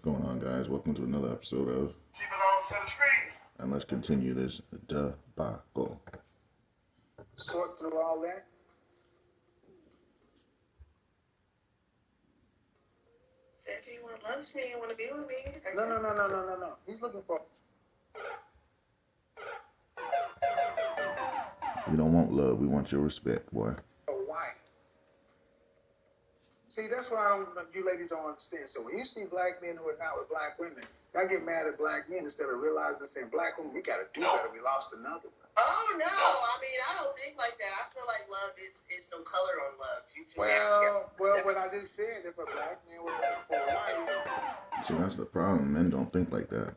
going on, guys? Welcome to another episode of She belongs to the streets. and let's continue this debacle. Sort through all that. If you want to lunch me, you want to be with me. No. He's looking for. We don't want love. We want your respect, boy. A wife. See, that's why you ladies don't understand. So when you see black men who are not with black women, y'all get mad at black men instead of realizing and saying, black women, we got to do better. We lost another one. Oh, no. I mean, I don't think like that. I feel like love is no color on love. You can Well, what I just said, if a black man was looking for a wife. See, that's the problem. Men don't think like that.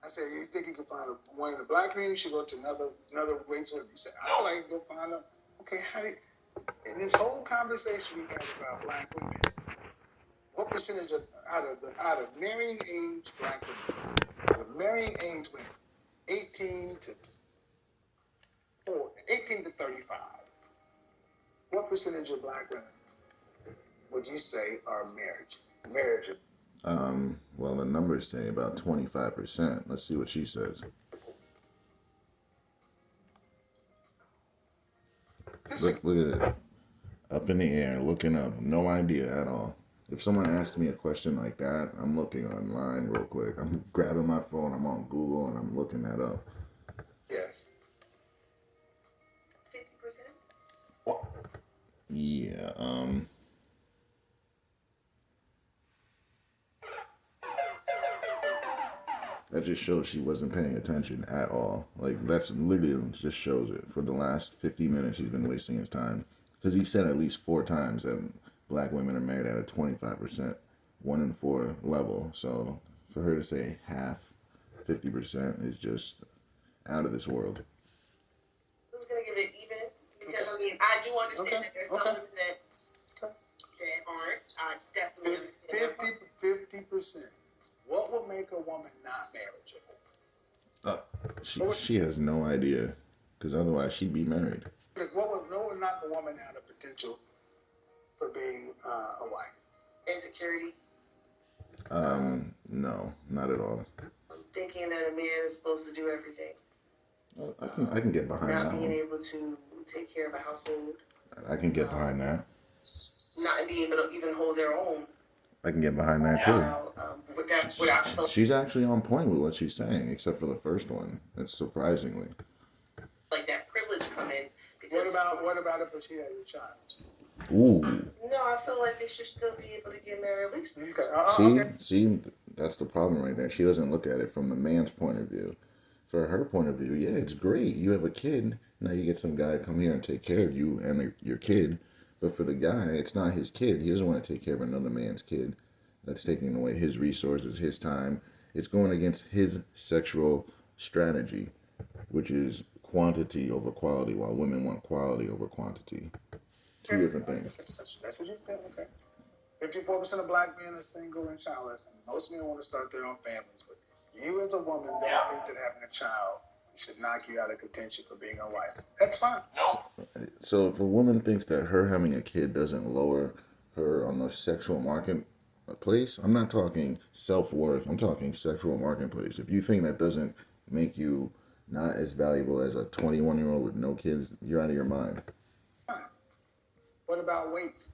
I said, you think you can find one in the black community? You should go to another race. You say, I don't like to go find them. Okay, how do you, in this whole conversation we had about black women, what percentage out of marrying age black women, out of marrying age women, 18 to 35, what percentage of black women would you say are marriage? Well, the numbers say about 25%. Let's see what she says. Look at it. Up in the air, looking up. No idea at all. If someone asks me a question like that, I'm looking online real quick. I'm grabbing my phone, I'm on Google, and I'm looking that up. Yes. 50%? Yeah, that just shows she wasn't paying attention at all. Like, that's literally just shows it. For the last 50 minutes, he's been wasting his time. Because he said at least 4 times that black women are married at a 25%, 1 in 4 level. So for her to say half, 50% is just out of this world. Who's going to give it even? Because, I mean, I do understand that there's some women that aren't. I definitely understand 50%. What would make a woman not marriageable? She has no idea, because otherwise she'd be married. What would knock a woman out of potential for being a wife? Insecurity. No, not at all. Thinking that a man is supposed to do everything. I can get behind that Not being one. able to take care of a household. I can get behind that. Not being able to even hold their own. I can get behind that too. But that's what I feel. She's actually on point with what she's saying, except for the first one. It's surprisingly. Like that privilege come in. What about if she had a child? Ooh. No, I feel like they should still be able to get married at least. See, that's the problem right there. She doesn't look at it from the man's point of view. For her point of view, yeah, it's great. You have a kid. Now you get some guy to come here and take care of you and your kid. But for the guy, it's not his kid. He doesn't want to take care of another man's kid. That's taking away his resources, his time. It's going against his sexual strategy, which is quantity over quality, while women want quality over quantity. 2 different things. That's what you think, okay. 54% of black men are single and childless, and most men want to start their own families. But you as a woman don't think that having a child should knock you out of contention for being a wife. That's fine. So if a woman thinks that her having a kid doesn't lower her on the sexual marketplace, I'm not talking self-worth, I'm talking sexual marketplace. If you think that doesn't make you not as valuable as a 21-year-old with no kids, you're out of your mind. What about weight?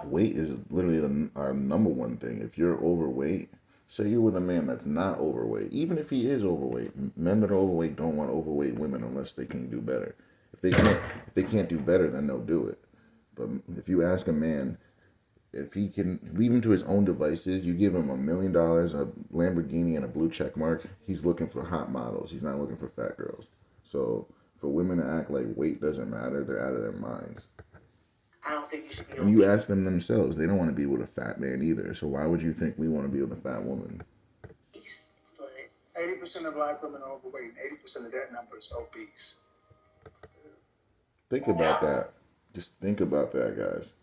Weight is literally our number one thing. If you're overweight, say you're with a man that's not overweight, even if he is overweight, men that are overweight don't want overweight women unless they can do better. If they can't do better, then they'll do it. But if you ask a man, if he can leave him to his own devices, you give him $1 million, a Lamborghini, and a blue check mark, he's looking for hot models. He's not looking for fat girls. So for women to act like weight doesn't matter, they're out of their minds. I don't think you should be. And you ask them themselves, they don't want to be with a fat man either. So why would you think we want to be with a fat woman? 80% of black women are overweight, and 80% of that number is obese. Think about that. Just think about that, guys.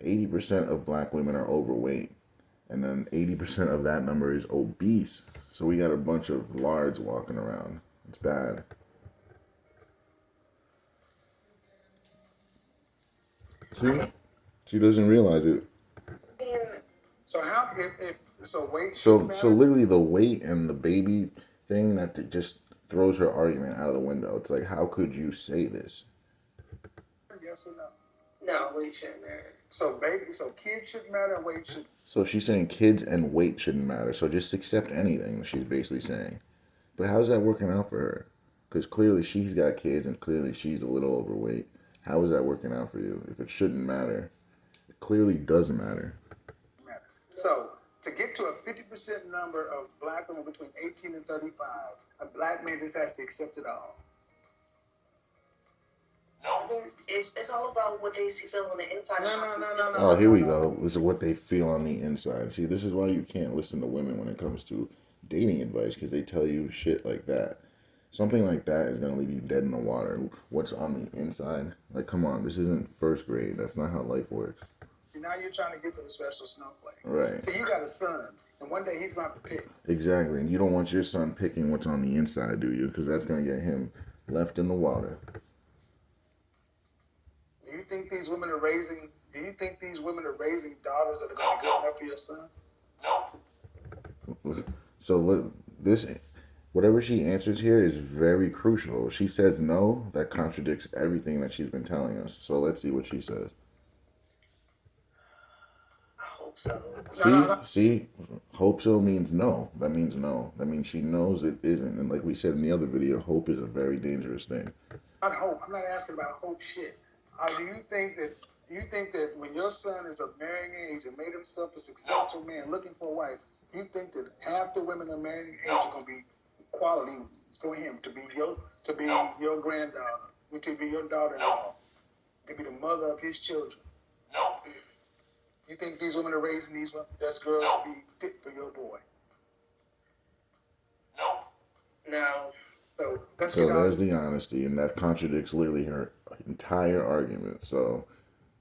80% of black women are overweight, and then 80% of that number is obese. So we got a bunch of lards walking around. It's bad. See, she doesn't realize it. And So how if so weight So should so matter? literally the weight and the baby thing just throws her argument out of the window. It's like, how could you say this? Yes or no? no, we shouldn't matter. So kids should matter and weight should. So she's saying kids and weight shouldn't matter. So just accept anything. She's basically saying. But how's that working out for her? Because clearly she's got kids and clearly she's a little overweight. How is that working out for you? If it shouldn't matter, it clearly does matter. Matter. So to get to a 50% number of black women between 18 and 35, a black man just has to accept it all. I think it's all about what they feel on the inside. No. Oh, here we go. This is what they feel on the inside. See, this is why you can't listen to women when it comes to dating advice because they tell you shit like that. Something like that is going to leave you dead in the water. What's on the inside? Like, come on, this isn't first grade. That's not how life works. See, now you're trying to get to the special snowflake. Right. See, you got a son, and one day he's going to have to pick. Exactly. And you don't want your son picking what's on the inside, do you? Because that's going to get him left in the water. Do you think these women are raising? Do you think these women are raising daughters that are going to be good enough for your son? Nope. So this, whatever she answers here is very crucial. She says no, that contradicts everything that she's been telling us. So let's see what she says. I hope so. See, hope so means no. That means no. That means she knows it isn't. And like we said in the other video, hope is a very dangerous thing. Not hope. I'm not asking about hope shit. Do you think that when your son is of marrying age and made himself a successful man looking for a wife, you think that half the women of marrying age are gonna be quality for him to be your granddaughter, to be your daughter-in-law, to be the mother of his children? Nope. You think these women are raising these girls to be fit for your boy? Nope. No. So let's So get on. there's the honesty, and that contradicts literally her entire argument. So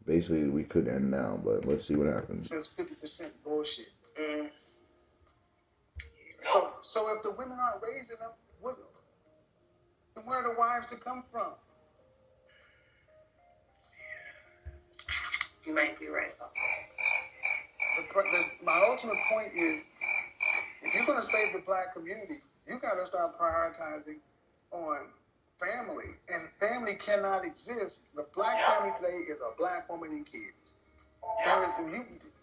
basically, we could end now, but let's see what happens. That's 50% bullshit. Mm. So if the women aren't raising them, then where are the wives to come from? You might be right about that. My ultimate point is, if you're going to save the black community, you got to start prioritizing on family. And family cannot exist. The black family today is a black woman and kids.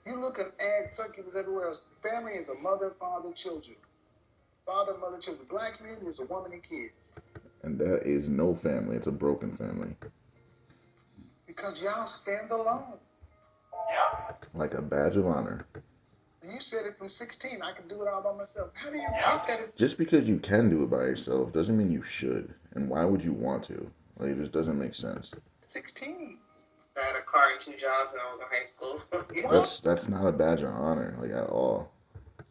You look at ad circulars everywhere else. Family is a mother, father, children. Father, mother, children. Black community is a woman and kids. And that is no family. It's a broken family. Because y'all stand alone. Like a badge of honor. You said it from 16. I can do it all by myself. How do you think that is? Just because you can do it by yourself doesn't mean you should. And why would you want to? Like, it just doesn't make sense. 16. I had a car and 2 jobs when I was in high school. That's not a badge of honor, like, at all.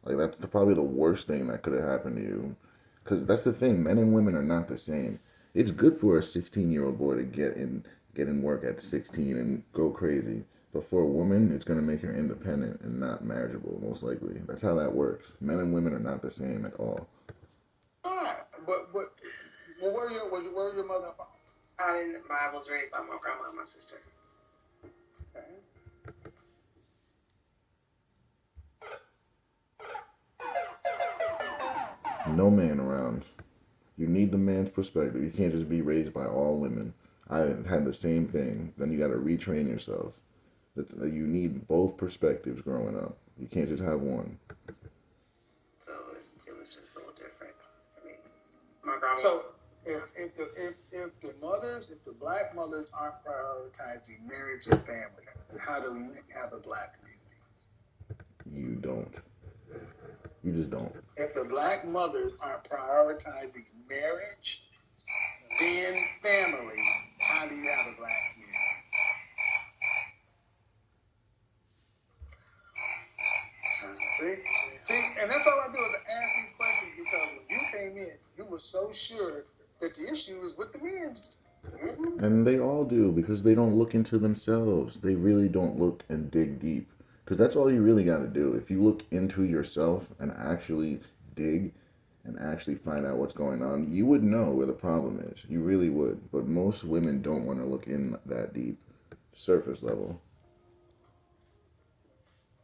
Like, that's probably the worst thing that could have happened to you. Because that's the thing. Men and women are not the same. It's good for a 16-year-old boy to get in work at 16 and go crazy. But for a woman, it's going to make her independent and not marriageable, most likely. That's how that works. Men and women are not the same at all. But where are your mother and father? I was raised by my grandma and my sister. Okay. No man around. You need the man's perspective. You can't just be raised by all women. I had the same thing. Then you got to retrain yourself. You need both perspectives growing up. You can't just have one. So it was just a little different. I mean, my grandma. So if the black mothers aren't prioritizing marriage and family, how do we have a black community? You don't. You just don't. If the black mothers aren't prioritizing marriage, then family, how do you have a black community? See, and that's all I do is ask these questions because when you came in, you were so sure that the issue is with the men. Mm-hmm. And they all do because they don't look into themselves. They really don't look and dig deep. Because that's all you really got to do. If you look into yourself and actually dig and actually find out what's going on, you would know where the problem is. You really would. But most women don't want to look in that deep. Surface level.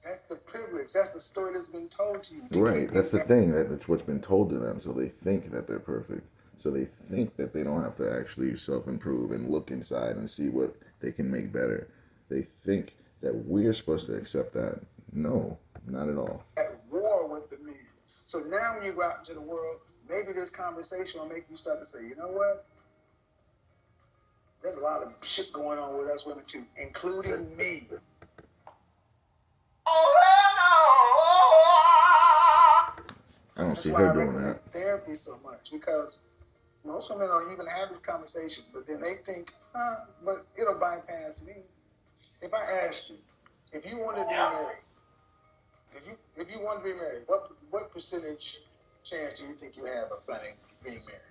That's the privilege. That's the story that's been told to you. Right. That's the thing. That's what's been told to them. So they think that they're perfect. So they think that they don't have to actually self improve and look inside and see what they can make better. They think that we're supposed to accept that. No, not at all. At war with the men. So now when you go out into the world, maybe this conversation will make you start to say, you know what? There's a lot of shit going on with us women too, including me. I don't see That's her why I doing recommend that. therapy so much, because most women don't even have this conversation, but then they think, but it'll bypass me. If I asked you, if you wanted to be married, if you want to be married, what percentage chance do you think you have of being married?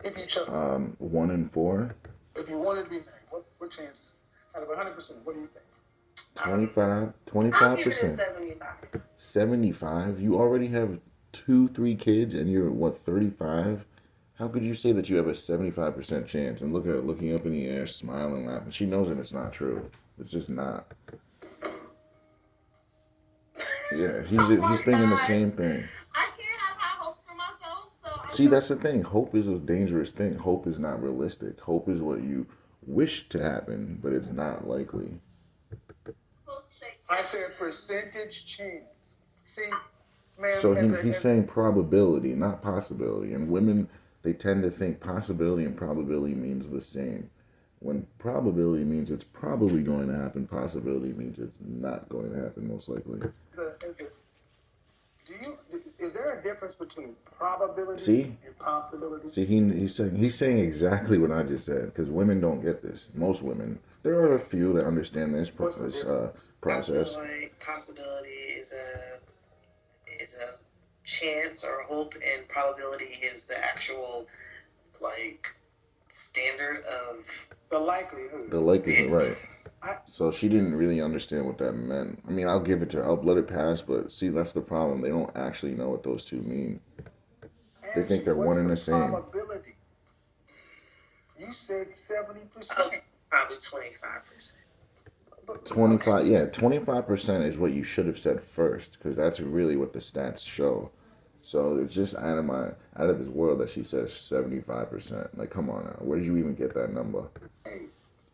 If you chose, 1 in 4. if you wanted to be married, what chance out of 100%? What do you think? 25, I'll give it a 25%. 75. 75? You already have 2, 3 kids and you're, what, 35? How could you say that you have a 75% chance? And look at her looking up in the air, smiling, laughing. She knows that it's not true. It's just not. Yeah, he's thinking the same thing. I can't have high hopes for myself, so See, that's the thing. Hope is a dangerous thing. Hope is not realistic. Hope is what you wish to happen, but it's not likely. I said percentage chance. See, man, So he's saying probability, not possibility. And women, they tend to think possibility and probability means the same. When probability means it's probably going to happen, possibility means it's not going to happen, most likely. Is there a difference between probability See? and possibility? See, he's saying exactly what I just said, because women don't get this. Most women. There are a few that understand this process. I feel like possibility is a chance or hope, and probability is the actual standard of the likelihood. The likelihood, right. So she didn't really understand what that meant. I mean, I'll give it to her. I'll let it pass, but see, that's the problem. They don't actually know what those two mean. They think they're one and the same. Probability? You said 70%. Probably 25%. 25, yeah, 25% is what you should have said first, because that's really what the stats show. So it's just out of this world that she says 75%. Like, come on now, where did you even get that number? Hey,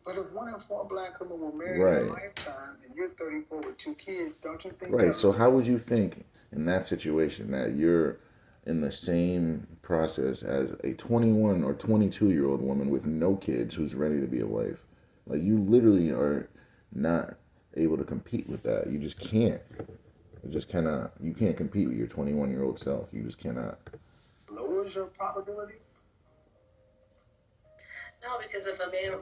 but if 1 in 4 black women were married in a lifetime, and you're 34 with 2 kids, don't you think? Right. So how would you think in that situation that you're in the same process as a 21 or 22-year-old woman with no kids who's ready to be a wife? Like, you literally are not able to compete with that. You just can't. You just cannot. You can't compete with your 21-year-old self. You just cannot. Lowers your probability? No, because if a man...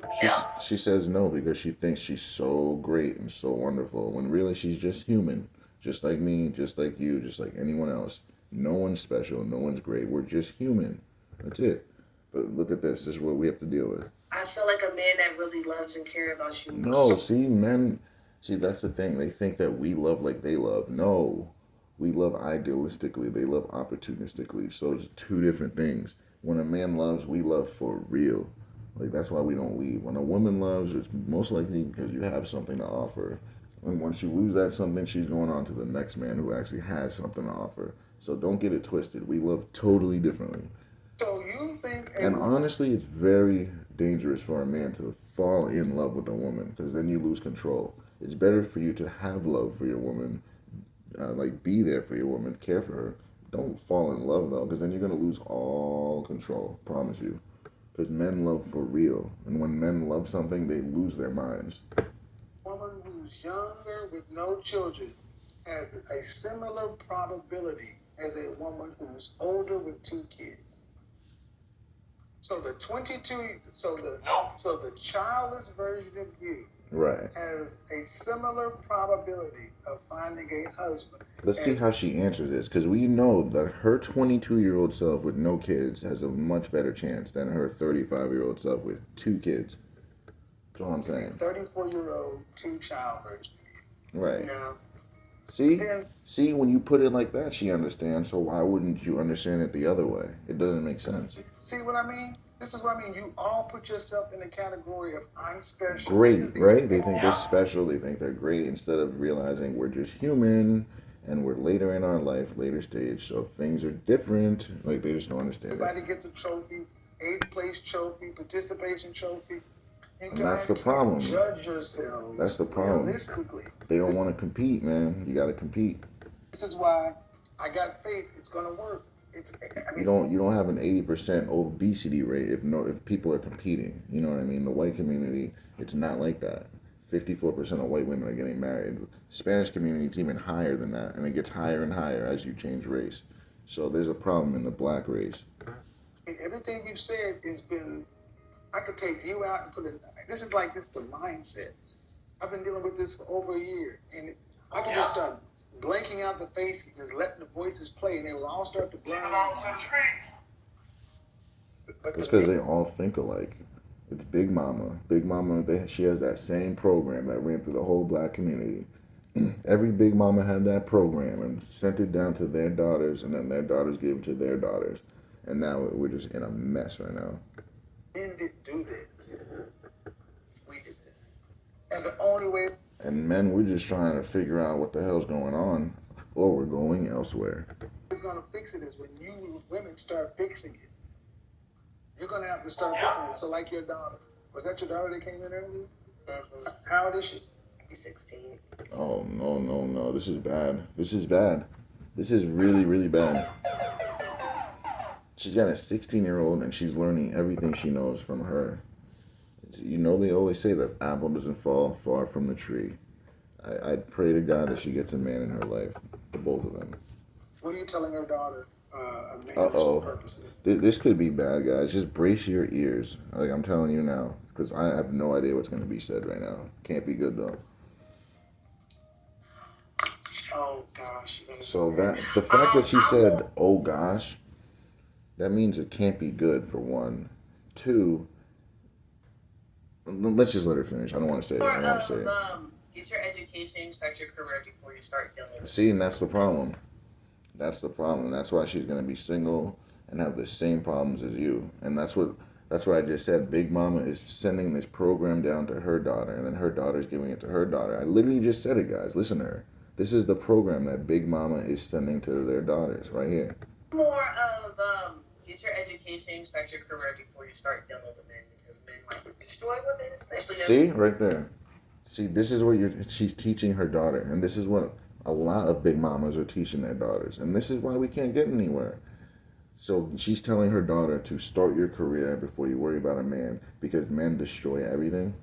She says no because she thinks she's so great and so wonderful, when really she's just human. Just like me, just like you, just like anyone else. No one's special. No one's great. We're just human. That's it. But look at this. This is what we have to deal with. I feel like a man that really loves and cares about you. No, see, men... See, that's the thing. They think that we love like they love. No. We love idealistically. They love opportunistically. So it's 2 different things. When a man loves, we love for real. Like, that's why we don't leave. When a woman loves, it's most likely because you have something to offer. And once you lose that something, she's going on to the next man who actually has something to offer. So don't get it twisted. We love totally differently. So you think... And honestly, it's very dangerous for a man to fall in love with a woman, because then you lose control. It's better for you to have love for your woman, be there for your woman, care for her. Don't fall in love, though, because then you're going to lose all control, promise you. Because men love for real. And when men love something, they lose their minds. A woman who's younger with no children has a similar probability as a woman who's older with 2 kids. So the the childless version of you has a similar probability of finding a husband. Let's see how she answers this, because we know that her 22-year-old self with no kids has a much better chance than her 35-year-old self with 2 kids. That's all I'm saying. 34-year-old 2-child version. Right. No. See, when you put it like that, she understands. So why wouldn't you understand it the other way? It doesn't make sense. See what I mean? This is what I mean. You all put yourself in the category of I'm special. Great, right? They think they're special. They think they're great instead of realizing we're just human and we're later in our life, later stage, so things are different. Like they just don't understand Everybody it. gets a trophy, 8th place trophy, participation trophy. You And that's the guys problem. can't judge yourselves That's the problem. realistically. They don't want to compete, man. You got to compete. This is why I got faith. It's gonna work. You don't have an 80% obesity rate if people are competing. You know what I mean? The white community, it's not like that. 54% of white women are getting married. Spanish community, it's even higher than that, and it gets higher and higher as you change race. So there's a problem in the black race. Everything you've said has been. I could take you out and put it. This is like just the mindset. I've been dealing with this for over a year, and I can just start blanking out the faces, just letting the voices play, and they will all start to She blur. belongs to the streets. It's because they all think alike. It's Big Mama. Big Mama, she has that same program that ran through the whole black community. Every Big Mama had that program and sent it down to their daughters, and then their daughters gave it to their daughters. And now we're just in a mess right now. Men didn't do this. We did this. And the only way. And men, we're just trying to figure out what the hell's going on, or we're going elsewhere. We're gonna fix it is when you women start fixing it. You're gonna have to start fixing it. So, like your daughter, was that your daughter that came in earlier? Mm-hmm. How old is she? She's 16. Oh no! This is bad. This is bad. This is really, really bad. She's got a 16-year-old and she's learning everything she knows from her. You know, they always say that apple doesn't fall far from the tree. I pray to God that she gets a man in her life, the both of them. What are you telling her daughter? Purposes? This could be bad, guys. Just brace your ears. Like I'm telling you now, because I have no idea what's going to be said right now. Can't be good though. Oh gosh. So the fact that she said, "Oh gosh," that means it can't be good for one. Two, let's just let her finish. I don't want to say it. I don't want to say it. Get your education, start your career before you start dealing with it. See, and that's the problem. That's the problem. That's why she's going to be single and have the same problems as you. And that's what I just said. Big Mama is sending this program down to her daughter, and then her daughter's giving it to her daughter. I literally just said it, guys. Listen to her. This is the program that Big Mama is sending to their daughters right here. More of get your education, start your career before you start dealing with men, because men might destroy women, especially. See, right there. See, this is what she's teaching her daughter, and this is what a lot of Big Mamas are teaching their daughters, and this is why we can't get anywhere. So she's telling her daughter to start your career before you worry about a man, because men destroy everything.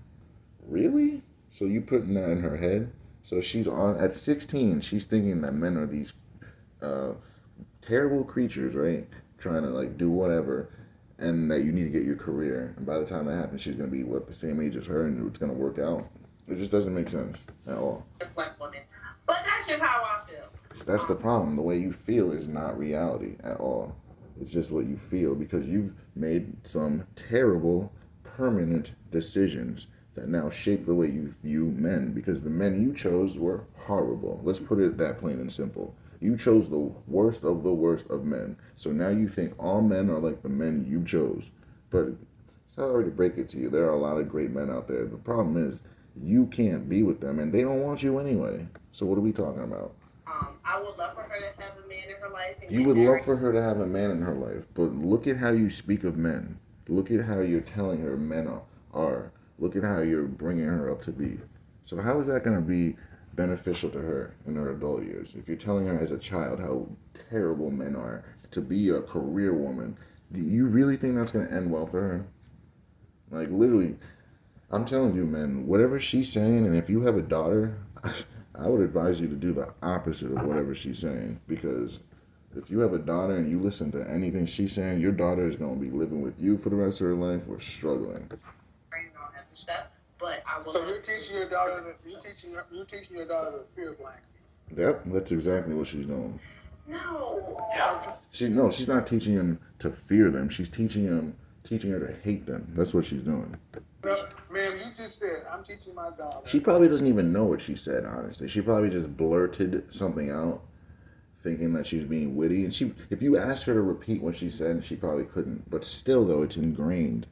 Really? So you putting that in her head? So she's at 16. She's thinking that men are these terrible creatures, right? Trying to like do whatever, and that you need to get your career. And by the time that happens, she's gonna be the same age as her, and it's gonna work out. It just doesn't make sense at all. Just like women, but that's just how I feel. That's the problem. The way you feel is not reality at all. It's just what you feel because you've made some terrible, permanent decisions that now shape the way you view men, because the men you chose were horrible. Let's put it that plain and simple. You chose the worst of men. So now you think all men are like the men you chose. But sorry to break it to you, there are a lot of great men out there. The problem is you can't be with them and they don't want you anyway. So what are we talking about? I would love for her to have a man in her life. You would love for her to have a man in her life, but look at how you speak of men. Look at how you're telling her men are. Look at how you're bringing her up to be. So how is that going to be beneficial to her in her adult years? If you're telling her as a child how terrible men are, to be a career woman, do you really think that's going to end well for her? Like, literally, I'm telling you, man, whatever she's saying, and if you have a daughter, I would advise you to do the opposite of whatever she's saying, because if you have a daughter and you listen to anything she's saying, your daughter is going to be living with you for the rest of her life or struggling. Stuff, but I will. So you're teaching your daughter to fear black people. Yep, that's exactly what she's doing. No. She's not teaching him to fear them. She's teaching her to hate them. That's what she's doing. No, ma'am, you just said I'm teaching my daughter. She probably doesn't even know what she said, honestly. She probably just blurted something out thinking that she's being witty. And if you asked her to repeat what she said, she probably couldn't. But still, though, it's ingrained.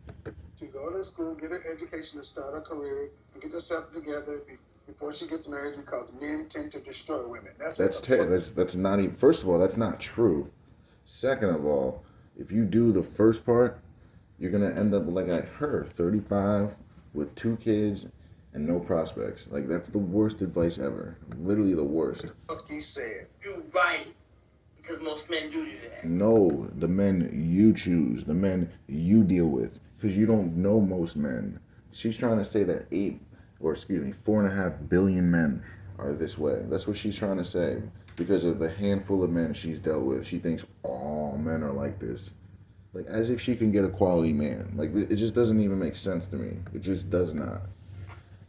To go to school, get her education, to start a career, and get herself together before she gets married, because men tend to destroy women. That's not even. First of all, that's not true. Second of all, if you do the first part, you're gonna end up like her, 35, with 2 kids and no prospects. Like, that's the worst advice ever. Literally the worst. Fuck you said. You're right. Because most men do that. No, the men you choose, the men you deal with, because you don't know most men. She's trying to say that 4.5 billion men are this way. That's what she's trying to say. Because of the handful of men she's dealt with, she thinks all men are like this. Like, as if she can get a quality man. Like, it just doesn't even make sense to me. It just does not.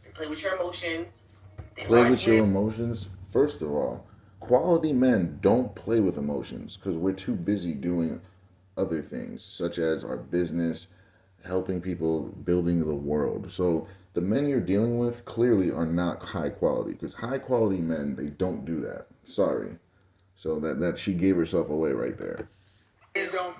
They play with your emotions. Play with your emotions? First of all, quality men don't play with emotions because we're too busy doing other things, such as our business, helping people, building the world. So the men you're dealing with clearly are not high quality, because high quality men, they don't do that. Sorry. So that she gave herself away right there.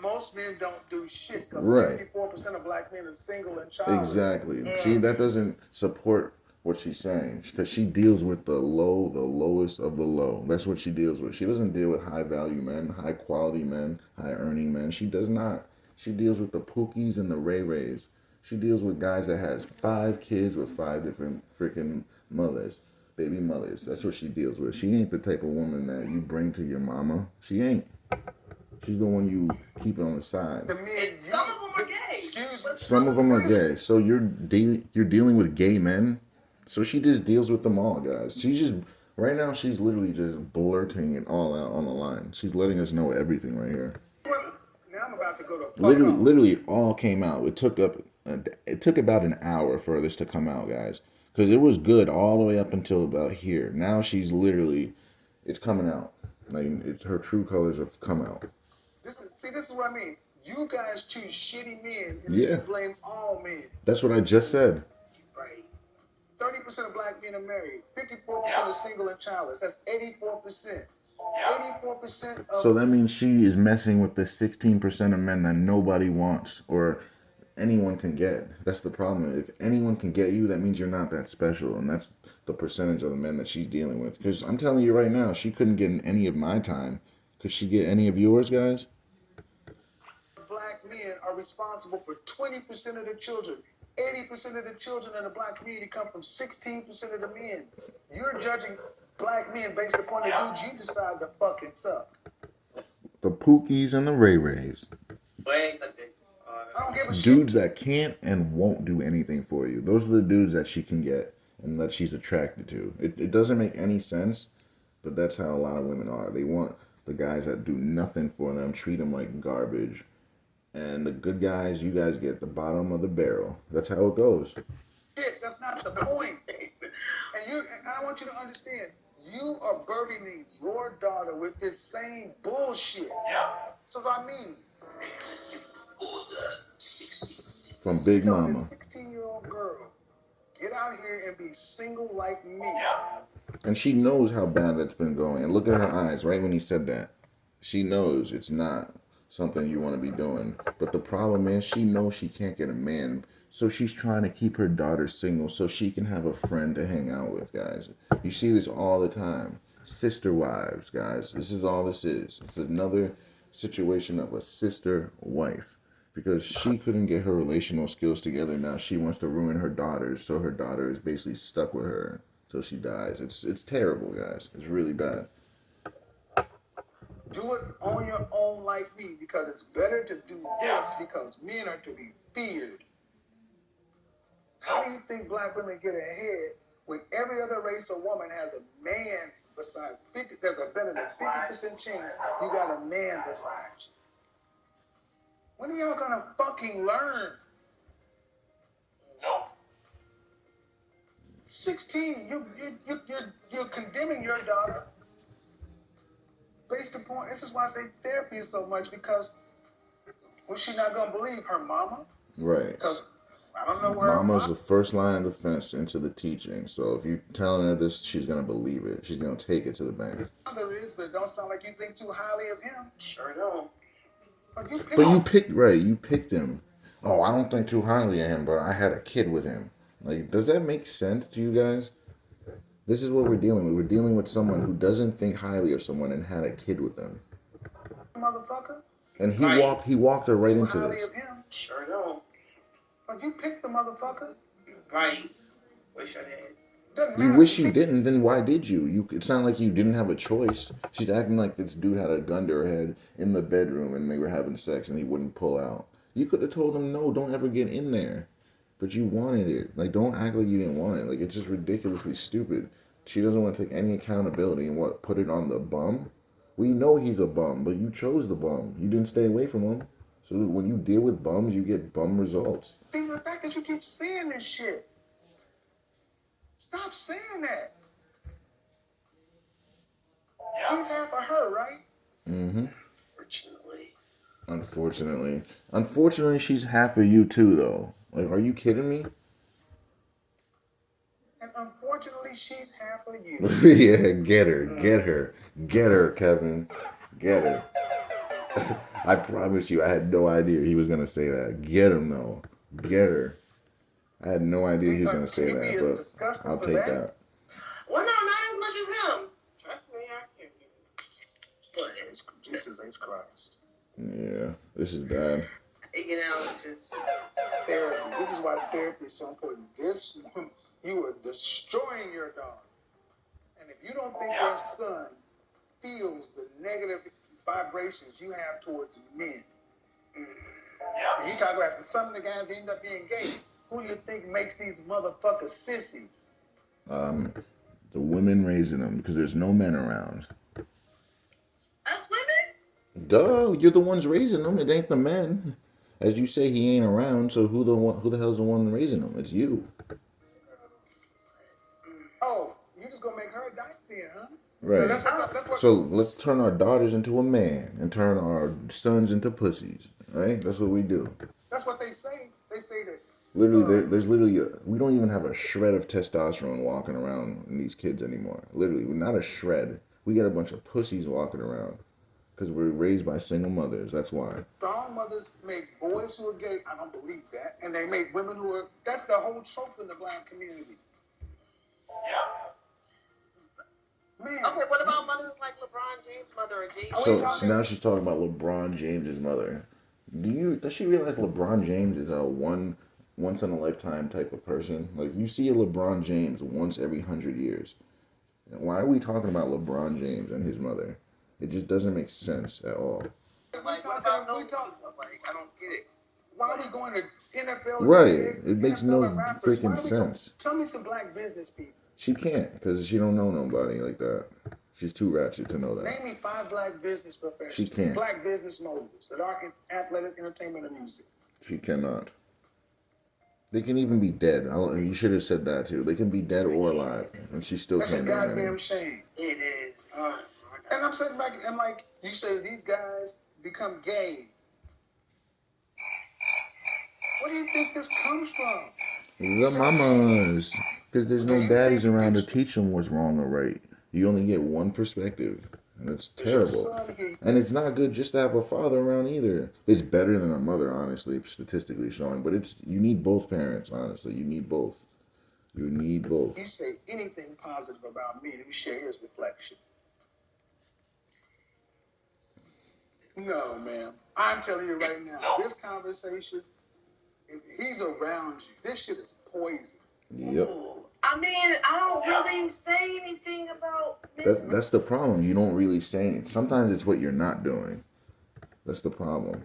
Most men don't do shit, because Right. 54% of black men are single and childless. Exactly. See, that doesn't support what she's saying, because she deals with the lowest of the low. That's what she deals with. She doesn't deal with high value men, high quality men, high earning men. She does not. She deals with the Pookies and the Ray Rays. She deals with guys that has 5 kids with 5 different freaking mothers, baby mothers. That's what she deals with. She ain't the type of woman that you bring to your mama. She ain't. She's the one you keep it on the side. Some of them are gay. Some of them are gay. So you're dealing with gay men. So she just deals with them all, guys. Right now she's literally just blurting it all out on the line. She's letting us know everything right here. Now I'm about to go to Literally, it all came out. It took about an hour for this to come out, guys, because it was good all the way up until about here. Now she's literally, it's coming out. Like, her true colors have come out. This is what I mean. You guys choose shitty men and Yeah. you blame all men. That's what I just said. Right. 30% of black men are married. 54% are single and childless. That's 84%. 84% of... So that means she is messing with the 16% of men that nobody wants or anyone can get. That's the problem. If anyone can get you, that means you're not that special. And that's the percentage of the men that she's dealing with. Because I'm telling you right now, she couldn't get any of my time. Could she get any of yours, guys? Black men are responsible for 20% of the children. 80% of the children in the black community come from 16% of the men. You're judging black men based upon the dudes you decide to fucking suck. The Pookies and the Ray Rays. I don't give a shit. Dudes that can't and won't do anything for you. Those are the dudes that she can get and that she's attracted to. It doesn't make any sense, but that's how a lot of women are. They want the guys that do nothing for them, treat them like garbage. And the good guys, you guys get the bottom of the barrel. That's how it goes. Shit, that's not the point. And I want you to understand, you are burdening your daughter with this same bullshit. So I mean, from Big Mama. This 16-year-old girl, get out here and be single like me. And she knows how bad that's been going. And look at her eyes right when he said that. She knows it's not something you want to be doing. But the problem is, she knows she can't get a man. So she's trying to keep her daughter single so she can have a friend to hang out with, guys. You see this all the time. Sister wives, guys. This is all this is. It's another situation of a sister wife. Because she couldn't get her relational skills together. Now she wants to ruin her daughter's. So her daughter is basically stuck with her till she dies. It's terrible, guys. It's really bad. Do it on your own like me, because it's better to do this, because men are to be feared. How do you think black women get ahead when every other race or woman has a man beside 50? There's a better than 50% chance you got a man beside you. When are y'all gonna fucking learn? Nope. 16, you're condemning your daughter based upon, this is why I say therapy so much, because was she not gonna believe her mama? Right. Because I don't know where her Mama's the father. first line of defense into the teaching. So if you're telling her this, she's gonna believe it. She's gonna take it to the bank. Father is, but it don't sound like you think too highly of him. Sure don't. Like you But you picked. picked right. You picked him. Oh, I don't think too highly of him, but I had a kid with him. Like, does that make sense to you guys? This is what we're dealing with. We're dealing with someone who doesn't think highly of someone and had a kid with them. Motherfucker. And he Right. walked her right Too into highly this. of him. Sure don't. Like you picked the motherfucker. Right. Wish I had. Doesn't You matter. wish you See, didn't, then why did you? It sounded like you didn't have a choice. She's acting like this dude had a gun to her head in the bedroom and they were having sex and he wouldn't pull out. You could have told him no, don't ever get in there. But you wanted it. Like, don't act like you didn't want it. Like, it's just ridiculously stupid. She doesn't want to take any accountability and what, put it on the bum? We know he's a bum, but you chose the bum. You didn't stay away from him. So when you deal with bums, you get bum results. see the fact that you keep saying this shit. Stop saying that. He's half of her, right? Mm-hmm. Fortunately. Unfortunately, she's half of you too, though. Like, are you kidding me? And unfortunately, she's half of you. Yeah, get her, Kevin, get her. I promise you, I had no idea he was gonna say that. Get him though, get her. I had no idea he was gonna say Can you be as that, disgusting but I'll for take that? that. Well, no, not as much as him. Trust me, I can. Jesus H. Christ. Yeah, this is bad. You know, just Therapy. This is why therapy is so important. This you are destroying your daughter. And if you don't think your son feels the negative vibrations you have towards men, and you talk about some of the guys end up being gay, who do you think makes these motherfuckers sissies? The women raising them because there's no men around. us women. Duh, you're the ones raising them. It ain't the men. As you say, he ain't around. So who the hell's the one raising them? It's you. Oh, you just gonna make her a dyke then, huh? Right. That's what So let's turn our daughters into a man and turn our sons into pussies. Right? That's what we do. that's what they say. They say that Literally, there's literally we don't even have a shred of testosterone walking around in these kids anymore. Literally, not a shred. We got a bunch of pussies walking around because we're raised by single mothers. That's why. strong mothers make boys who are gay. I don't believe that. And they make women who are. That's the whole trope in the black community. Man. Okay, what about mothers like LeBron James' mother or Jay? So now she's talking about LeBron James's mother. Does she realize LeBron James is a once in a lifetime type of person? Like you see a LeBron James once every 100 years. Why are we talking about LeBron James and his mother? It just doesn't make sense at all. Like, what about those people? Like, I don't get it. Why are we going to NFL? Right. It makes NFL no and rappers? Why freaking do we go- sense. Tell me some black business people. She can't because she don't know nobody like that. She's too ratchet to know that. Name me 5 black business professionals. She can't. Black business moguls that are in athletics, entertainment, and music. She cannot. They can even be dead. You should have said that too. They can be dead or alive, and she still That's can't a name any. goddamn shame. It is. Oh, my God. And I'm sitting back, I'm like, you say these guys become gay. What do you think this comes from? The mamas. Because there's no Do you daddies think around to that teach them what's wrong or right. You only get one perspective. And it's your terrible. son here? And it's not good just to have a father around either. It's better than a mother, honestly, statistically showing. But you need both parents, honestly. You need both. You need both. You say anything positive about me, let me share his reflection. No, man. I'm telling you right now, this conversation, if he's around you, this shit is poison. Yep. I mean, I don't really say anything about That's the problem. You don't really say it. Sometimes it's what you're not doing. That's the problem.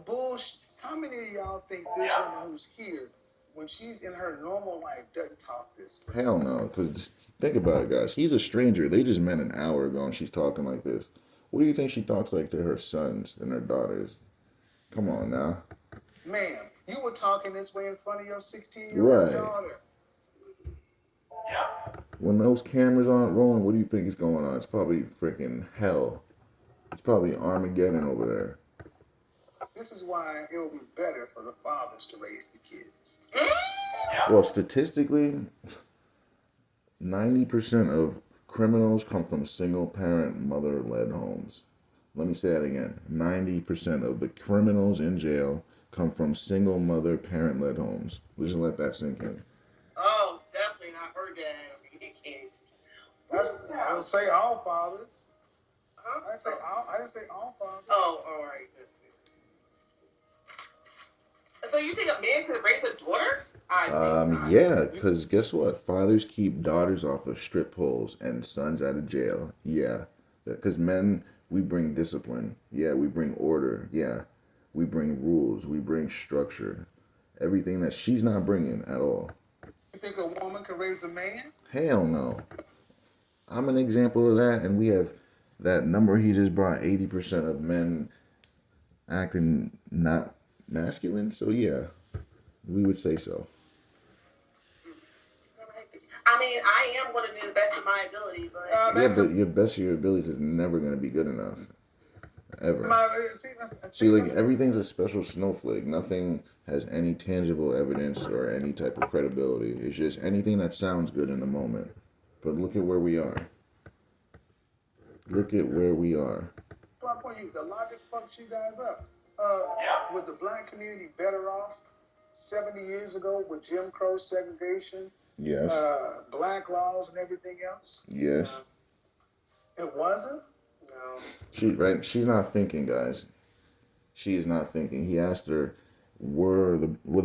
Bullshit. How many of y'all think this woman who's here, when she's in her normal life, doesn't talk this way? Hell no. Because think about it, guys. He's a stranger. They just met an hour ago and she's talking like this. What do you think she talks like to her sons and her daughters? Come on now. Man, you were talking this way in front of your 16-year-old Right. daughter. When those cameras aren't rolling, what do you think is going on? It's probably freaking hell. It's probably Armageddon over there. This is why it will be better for the fathers to raise the kids. Well, statistically, 90% of criminals come from single parent mother led homes. Let me say that again. 90% of the criminals in jail come from single mother parent led homes. Just let that sink in. Oh, definitely not heard that. I don't say all fathers. Huh? I didn't say all fathers. Oh, all right. So you think a man could raise a daughter? I think not. Yeah, because guess what? Fathers keep daughters off of strip poles and sons out of jail. Yeah, because men, we bring discipline. Yeah, we bring order. Yeah, we bring rules. We bring structure. Everything that she's not bringing at all. You think a woman can raise a man? Hell no. I'm an example of that, and we have that number he just brought. 80% of men acting not masculine. So yeah, we would say so. I mean, I am going to do the best of my ability, but Yeah, but your best of your abilities is never going to be good enough. Ever. See, like, everything's a special snowflake. Nothing has any tangible evidence or any type of credibility. It's just anything that sounds good in the moment. But look at where we are. Look at where we are. The logic fucks you guys up. Was the black community better off 70 years ago with Jim Crow segregation? Yes. Black laws and everything else? Yes. It wasn't? No. She's not thinking, guys. She is not thinking. He asked her, were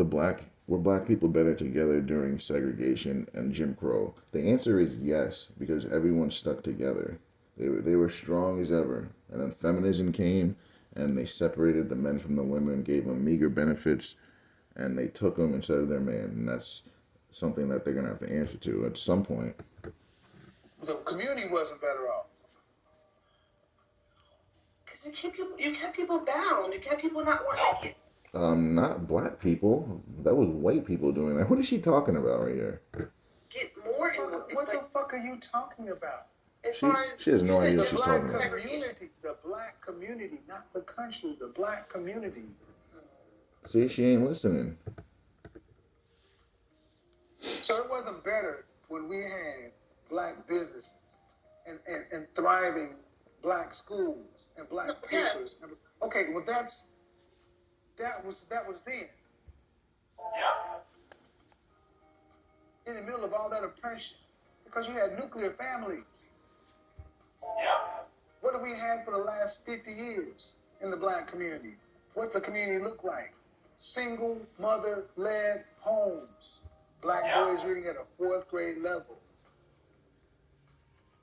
black people better together during segregation and Jim Crow? The answer is yes, because everyone stuck together. They were strong as ever. And then feminism came, and they separated the men from the women, gave them meager benefits, and they took them instead of their man. And that's something that they're going to have to answer to at some point. The community wasn't better off. Because you kept people bound. You kept people not wanting to get... Not black people. That was white people doing that. What is she talking about right here? Get more in What the fuck are you talking about? She has no idea what she's talking about. The black community, not the country, the black community. See, she ain't listening. So it wasn't better when we had black businesses and thriving black schools and black papers. Okay, well that was then. Yeah. In the middle of all that oppression, because you had nuclear families. Yeah. What have we had for the last 50 years in the black community? What's the community look like? Single mother-led homes. Black boys reading at a 4th grade level.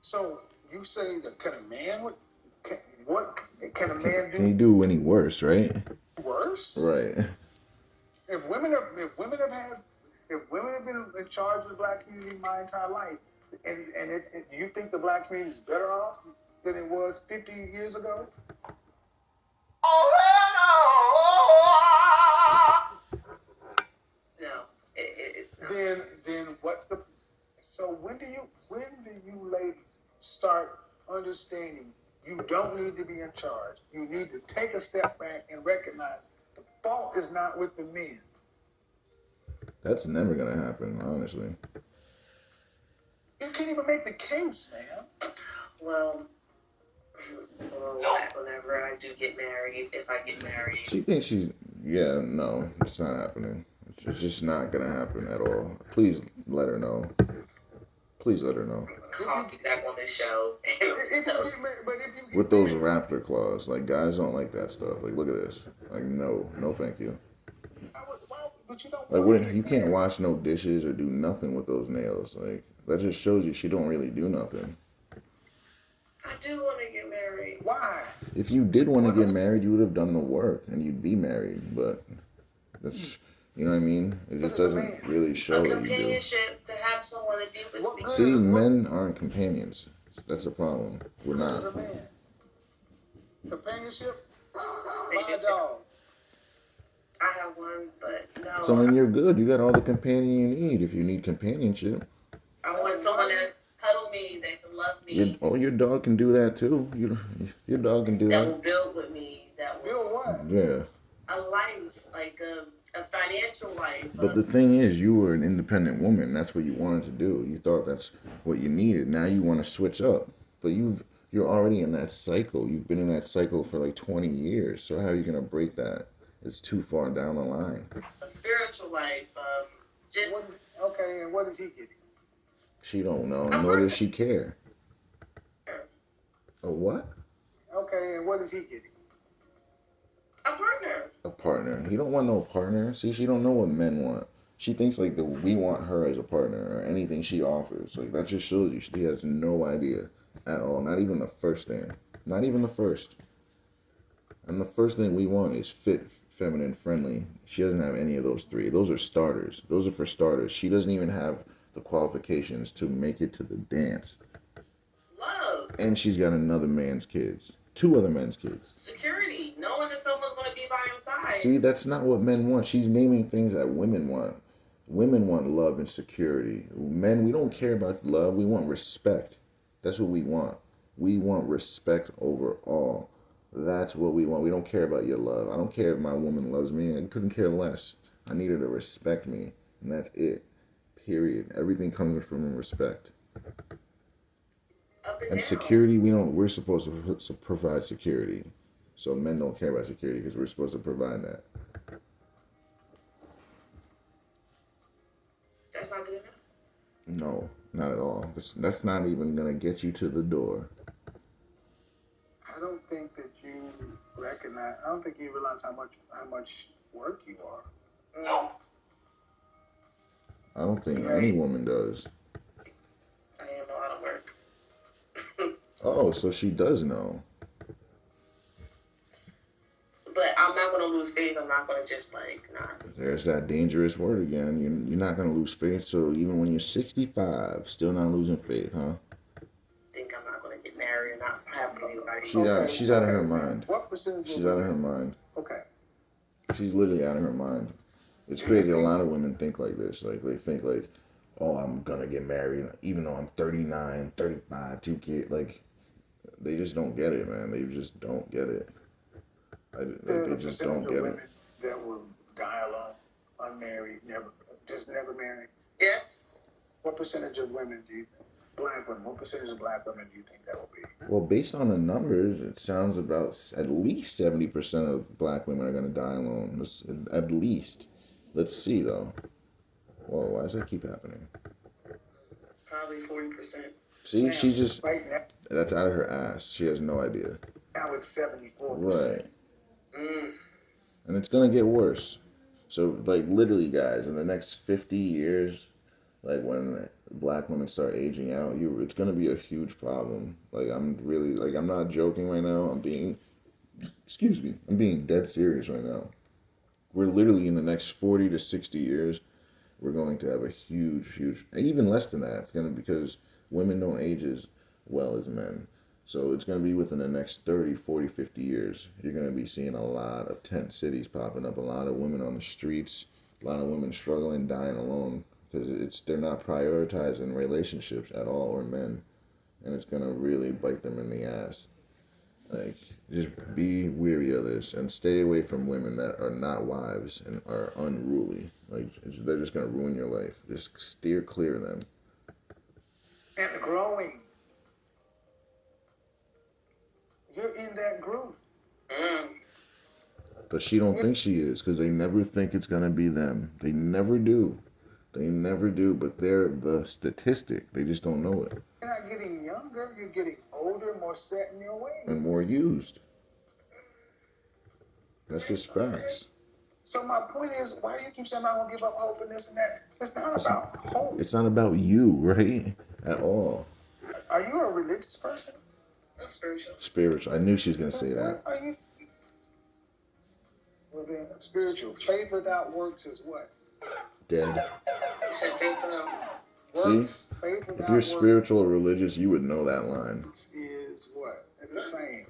So you say that can a man can a man do? Can he do any worse, right? Worse? Right. If women have been in charge of the black community my entire life, and you think the black community is better off than it was 50 years ago? No, it's not. Then what's the? So when do you ladies start understanding you don't need to be in charge? You need to take a step back and recognize the fault is not with the men. That's never gonna happen, honestly. You can't even make the case, man. Well, whenever I do get married, if I get married. She thinks no, it's not happening. It's just not gonna happen at all. Please let her know. Please let her know. I'll be back on this show. With those raptor claws, like, guys don't like that stuff. Like, look at this. Like, no thank you. Like, you can't wash no dishes or do nothing with those nails. Like, that just shows you she don't really do nothing. I do want to get married. Why? If you did want to get married, you would have done the work and you'd be married. But that's, you know what I mean? It just doesn't really show that you do. Companionship, to have someone to be with me. See, men aren't companions. That's the problem. We're not. What is a man? Companionship? My dog. I have one, but no. So then you're good. You got all the companion you need if you need companionship. I want someone that cuddle me, that can love me. Your dog can do that too. Your dog can do that. That will build with me. Build what? Yeah. a life, like a financial life. But the thing is, you were an independent woman. That's what you wanted to do. You thought that's what you needed. Now you want to switch up. But you're already in that cycle. You've been in that cycle for like 20 years. So how are you going to break that? It's too far down the line. A spiritual life. Just Okay, and what is he getting? She don't know, a nor does partner. she care. A what? Okay, and what is he getting? A partner. A partner. You don't want no partner. See, she don't know what men want. She thinks like that we want her as a partner or anything she offers. Like that just shows you she has no idea at all. Not even the first thing. Not even the first. And the first thing we want is fit, feminine, friendly. She doesn't have any of those three. Those are starters. Those are for starters. She doesn't even have the qualifications to make it to the dance. Love. And she's got another man's kids. Two other men's kids. Security. Knowing that someone's going to be by your side. See, that's not what men want. She's naming things that women want. Women want love and security. Men, we don't care about love. We want respect. That's what we want. We want respect over all. That's what we want. We don't care about your love. I don't care if my woman loves me. I couldn't care less. I need her to respect me. And that's it. Period. Everything comes from respect. Up and And down. security, we're supposed to provide security. So men don't care about security because we're supposed to provide that. That's not good enough. No, not at all. That's not even gonna get you to the door. I don't think that you recognize. I don't think you realize how much work you are. No. I don't think Right. any woman does. I am a lot of work. Oh, so she does know. But I'm not going to lose faith. I'm not going to just like, nah. There's that dangerous word again. You're not gonna lose faith. So even when you're 65, still not losing faith, huh? Think I'm not going to get married and not have anybody. She's out of her mind. What percentage? She's out of her mind. Okay. She's literally out of her mind. It's crazy. A lot of women think like this. Like they think like, oh, I'm gonna get married even though I'm 39, 35, 2 kids. Like they just don't get it, man. They just don't get it. There's They a just percentage don't of get women it. that will die alone, unmarried, never married. Yes. What percentage of women do you think? Black women. What percentage of black women do you think that will be? Well, based on the numbers, it sounds about at least 70% of black women are gonna die alone. At least. Let's see though. Whoa, why does that keep happening? Probably 40%. See, Now, she just right that's out of her ass. She has no idea. now it's 74%. Right. Mm. And it's gonna get worse. So like literally guys, in the next 50 years, like when black women start aging out, it's gonna be a huge problem. Like I'm not joking right now. I'm being dead serious right now. We're literally in the next 40 to 60 years, we're going to have a huge, even less than that. It's gonna because women don't age as well as men. So it's going to be within the next 30, 40, 50 years. You're going to be seeing a lot of tent cities popping up, a lot of women on the streets, a lot of women struggling, dying alone because they're not prioritizing relationships at all or men, and it's going to really bite them in the ass. Like, just be weary of this and stay away from women that are not wives and are unruly. Like, they're just going to ruin your life. Just steer clear of them. And growing. You're in that group. Mm. But she don't think she is because they never think it's going to be them. They never do. They never do, but they're the statistic. They just don't know it. You're not getting younger. You're getting older, more set in your ways. And more used. That's just facts. So my point is, why do you keep saying I won't give up hope and this and that? It's not about hope. It's not about you, right? At all. Are you a religious person? I'm spiritual. Spiritual. I knew she was going to say that. What are you? Well, then, spiritual. Faith without works is what? Dead. You said faith without. Works. Faith If without you're works spiritual or religious, you would know that line. is what? It's the same.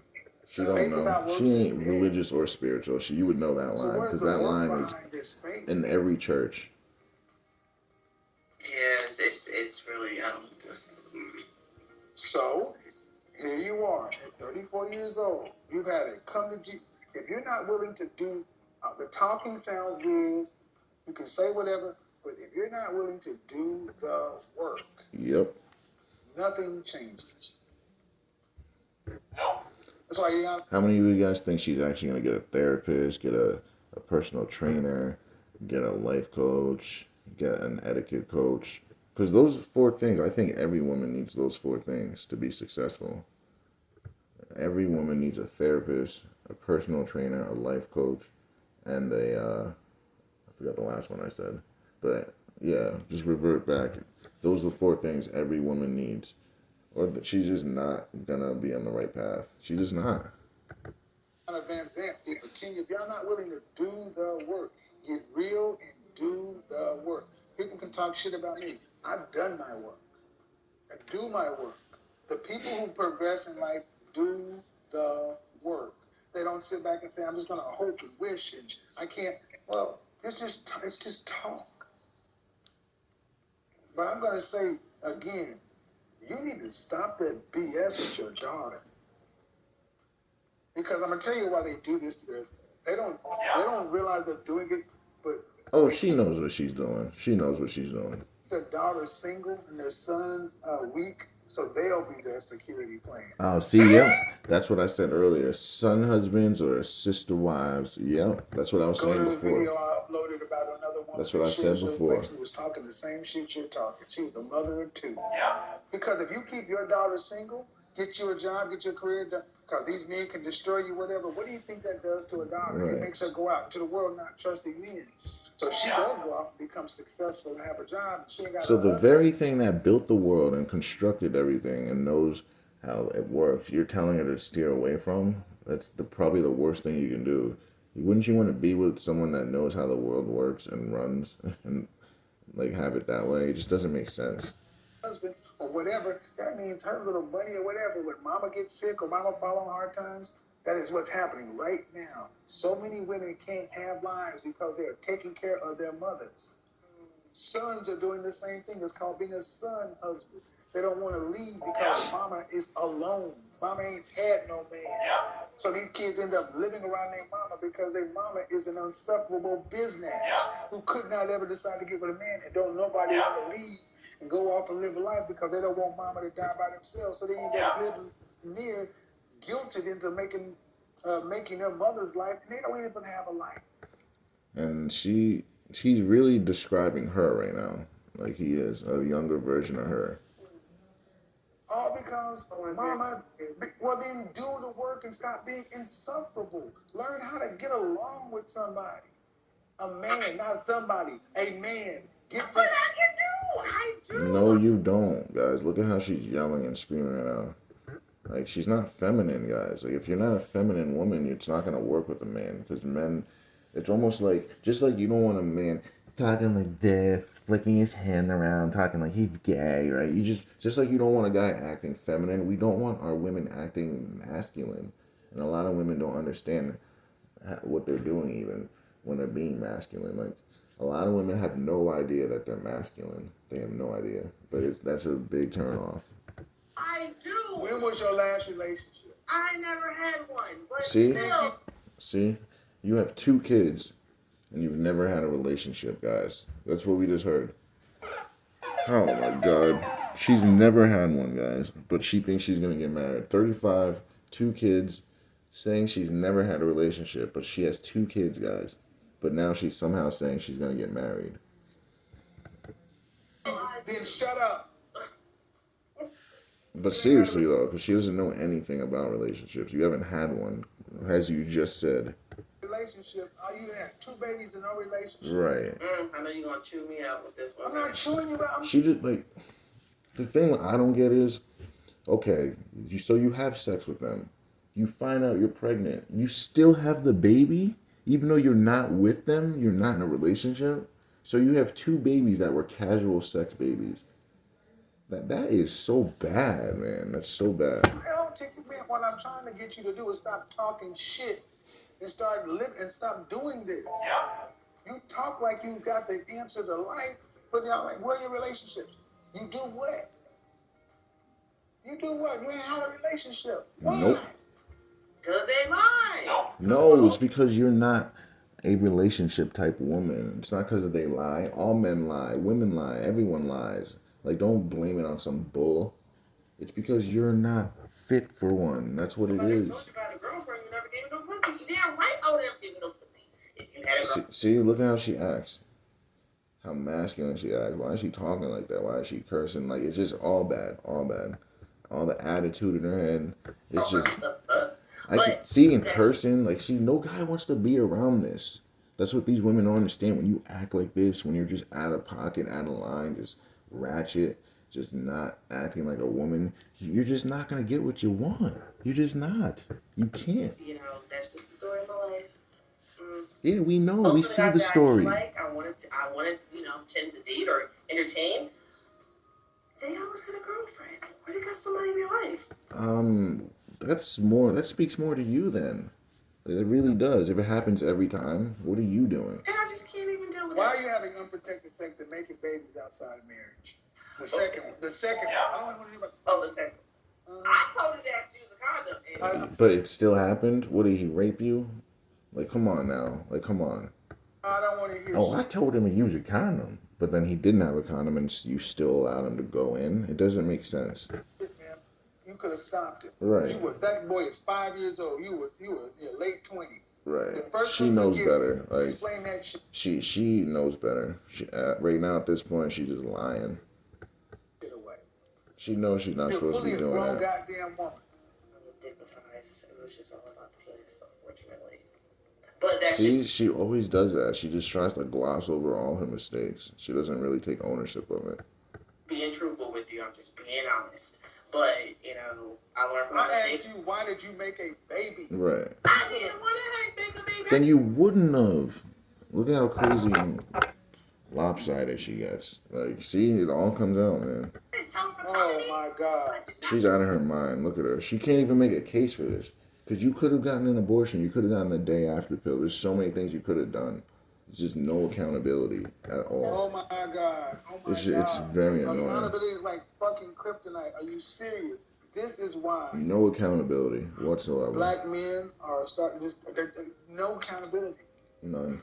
She don't know. She ain't religious or spiritual. You would know that So line where's because the that work line is behind this faith? in every church. Yes, it's really, I don't just. So here you are, at 34 years old. You've had it come to you. If you're not willing to do The talking sounds good. You can say whatever, but if you're not willing to do the work, Yep. nothing changes. Nope. That's why you got. How many of you guys think she's actually going to get a therapist, get a personal trainer, get a life coach, get an etiquette coach? Because those 4 things, I think every woman needs those 4 things to be successful. Every woman needs a therapist, a personal trainer, a life coach, and I forgot the last one I said. But yeah, just revert back. Those are the 4 things every woman needs. Or that she's just not gonna be on the right path. She's just not. Advance that. You continue. If y'all not willing to do the work, get real and do the work. People can talk shit about me. I've done my work. I do my work. The people who progress in life do the work. They don't sit back and say, "I'm just gonna hope and wish," and I can't. Well, it's just talk. But I'm gonna say again, you need to stop that BS with your daughter. Because I'm gonna tell you why they do this to them. They don't realize they're doing it, but Oh, she knows what she's doing. She knows what she's doing. their daughter's single and their son's weak, so they'll be their security plan. Oh, see, yep. That's what I said earlier. Son husbands or sister wives. Yep. That's what I was Go saying to the video before. I uploaded about another woman. That's what I said before. She was talking the same shit you're talking. She was a mother of 2. Yeah. Because if you keep your daughter single, get you a job, get your career done, because these men can destroy you, whatever. What do you think that does to a daughter? Right. It makes her go out to the world not trusting men. So she does go off and become successful and have a job. She ain't got So a the husband. very thing that built the world and constructed everything and knows how it works, you're telling her to steer away from? That's probably the worst thing you can do. Wouldn't you want to be with someone that knows how the world works and runs and like have it that way? It just doesn't make sense. Husband or whatever, that means her little money or whatever. When mama gets sick or mama fall on hard times, that is what's happening right now. So many women can't have lives because they're taking care of their mothers. Sons are doing the same thing. It's called being a son husband. They don't want to leave because mama is alone. Mama ain't had no man. So these kids end up living around their mama because their mama is an insufferable business who could not ever decide to get with a man and don't nobody want to leave and go off and live a life because they don't want mama to die by themselves. So they end up living near guilted into making their mother's life, and they don't even have a life. And he's really describing her right now. Like he is a younger version of her. All because mama, well then do the work and stop being insufferable. Learn how to get along with somebody. A man, not somebody. A man. Get But this. I do. No, you don't, guys. Look at how she's yelling and screaming right now. Like, she's not feminine, guys. Like, if you're not a feminine woman, it's not going to work with a man. Because men, it's almost like, just like you don't want a man talking like this, flicking his hand around, talking like he's gay, right? You just like you don't want a guy acting feminine, we don't want our women acting masculine. And a lot of women don't understand what they're doing even when they're being masculine. Like, a lot of women have no idea that they're masculine. They have no idea. But that's a big turn off. I do. When was your last relationship? I never had one. But See? still, See? You have 2 kids, and you've never had a relationship, guys. That's what we just heard. Oh, my God. She's never had one, guys. But she thinks she's going to get married. 35, 2 kids, saying she's never had a relationship, but she has 2 kids, guys. But now she's somehow saying she's going to get married. Then shut up. But seriously, though, because she doesn't know anything about relationships. You haven't had one, as you just said. Relationship, all you had 2 babies and no relationship. Right. I know you're going to chew me out with this one. I'm not chewing you out. She just, like, the thing I don't get is, okay, so you have sex with them. You find out you're pregnant. You still have the baby? Even though you're not with them, you're not in a relationship. So you have 2 babies that were casual sex babies. That is so bad, man. That's so bad. What I'm trying to get you to do is stop talking shit and start living and stop doing this. You talk like you got the answer to life, but y'all like, where are your relationships? You do what? You do what? You ain't had a relationship. Why? Nope. Because they lie. No, it's because you're not a relationship type woman. It's not because they lie. All men lie. Women lie. Everyone lies. Like, don't blame it on some bull. It's because you're not fit for one. That's what it Somebody told is. you about a girlfriend, you never gave her no pussy. You damn right I would never give her no pussy. If you had a girlfriend. See, look at how she acts. How masculine she acts. Why is she talking like that? Why is she cursing? Like, it's just all bad. All bad. All the attitude in her head. It's just. I can see in person, like, see, no guy wants to be around this. That's what these women don't understand. When you act like this, when you're just out of pocket, out of line, just ratchet, just not acting like a woman, you're just not going to get what you want. You're just not. You can't. You know, that's just the story of my life. Yeah, we know. Most We of the see guys the that story. I wanted, you know, tend to date or entertain. They always got a girlfriend, or they got somebody in your life. That's more. That speaks more to you then. It really does. If it happens every time, what are you doing? And I just can't even deal with Why that. are you having unprotected sex and making babies outside of marriage? The second, I don't want to hear about. The second. I told his ass to use a condom. And But it still happened. What did he rape you? Like, come on now. Like, come on. I don't want to hear. Oh, I told him to use a condom, but then he didn't have a condom, and you still allowed him to go in. It doesn't make sense. You could have stopped it. Right. That boy is 5 years old. You were in your late 20s. Right. The first She knows better. Like, explain that shit she knows better. Right now at this point, she's just lying. away. She knows she's not You're supposed to be fully a doing grown that. goddamn woman. I was hypnotized. It was just all about the place, unfortunately. But that's See, she always does that. She just tries to gloss over all her mistakes. She doesn't really take ownership of it. Being truthful with you. I'm just being honest. But, you know, I learned from my I mistakes. asked you, why did you make a baby? Right. I didn't want to make a baby. Then you wouldn't have. Look at how crazy and lopsided she gets. Like, see, it all comes out, man. Oh my God. She's out of her mind. Look at her. She can't even make a case for this. Because you could have gotten an abortion. You could have gotten the day after pill. There's so many things you could have done. There's just no accountability at all. Oh my God. Oh my God. It's very annoying. Accountability is like fucking kryptonite. Are you serious? This is why No accountability whatsoever. black men are starting just no accountability. None.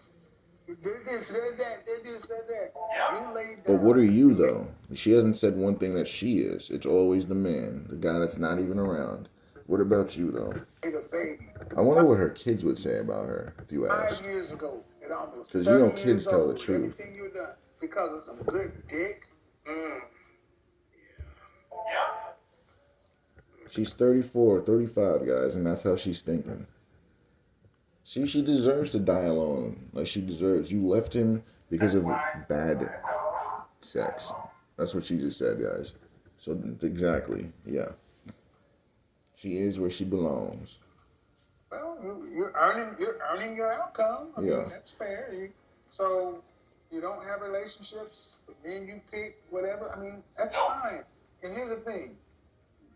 They're this, they're that, they're this, they're that. You laid But down. what are you, though? She hasn't said one thing that she is. It's always the man, the guy that's not even around. What about you, though? Made a baby. I wonder what her kids would say about her, if you ask. 5 years ago, at almost 'Cause 30 you know kids years tell the old, truth. everything you've done because of some good dick. She's 34, 35, guys, and that's how she's thinking. See, she deserves to die alone. Like, she deserves. You left him because of bad sex. That's what she just said, guys. So, exactly, yeah. She is where she belongs. Well, you're earning your outcome. I Yeah. mean, that's fair. So you don't have relationships, then you pick whatever. I mean, that's fine. And here's the thing.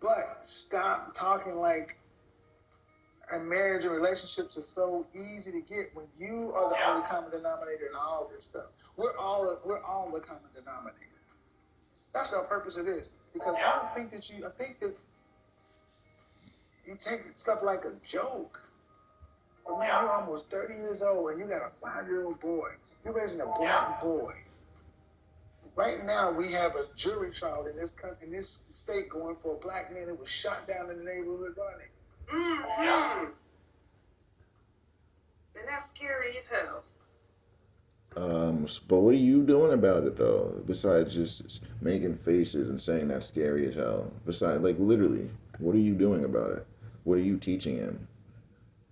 But stop talking like a marriage and relationships are so easy to get when you are the only common denominator in all this stuff. We're all the common denominator. That's the purpose of this. Because I think that you take stuff like a joke. But man, you're almost 30 years old and you got a 5-year-old boy. You're raising a black boy. Right now, we have a jury trial in this state going for a black man who was shot down in the neighborhood running. Mm-hmm. And that's scary as hell. But what are you doing about it, though? Besides just making faces and saying that's scary as hell. Besides, like, literally, what are you doing about it? What are you teaching him?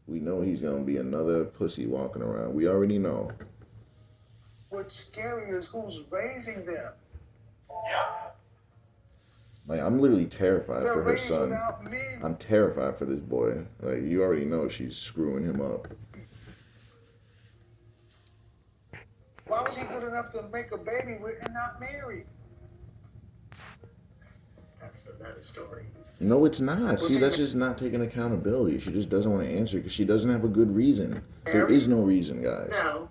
We know he's going to be another pussy walking around. We already know. What's scary is who's raising them. Like, I'm literally terrified They're for her raised son. without men. I'm terrified for this boy. Like, you already know she's screwing him up. Why was he good enough to make a baby with and not marry? That's another story. No, it's not. See, that's just not taking accountability. She just doesn't want to answer because she doesn't have a good reason. There is no reason, guys. No.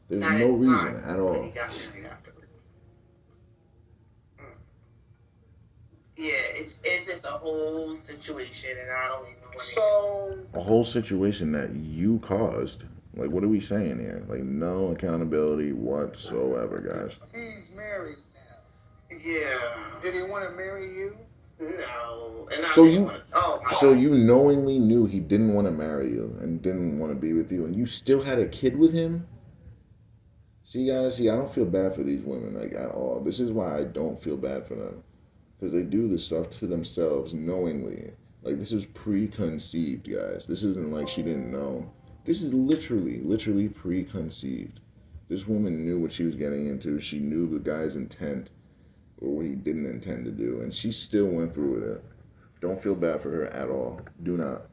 There's Not no at the reason time, at but all. he got married afterwards. Yeah, it's just a whole situation, and I don't even know what So A whole situation that you caused. Like, what are we saying here? Like, no accountability whatsoever, guys. He's married now. Yeah. Did he want to marry you? No. And I So didn't you, want to. Oh my so God. you knowingly knew he didn't want to marry you and didn't want to be with you, and you still had a kid with him. See, guys, I don't feel bad for these women like at all. This is why I don't feel bad for them because they do this stuff to themselves knowingly. Like this is preconceived, guys. This isn't like she didn't know. This is literally preconceived. This woman knew what she was getting into. She knew the guy's intent or what he didn't intend to do, and she still went through with it. Don't feel bad for her at all. Do not.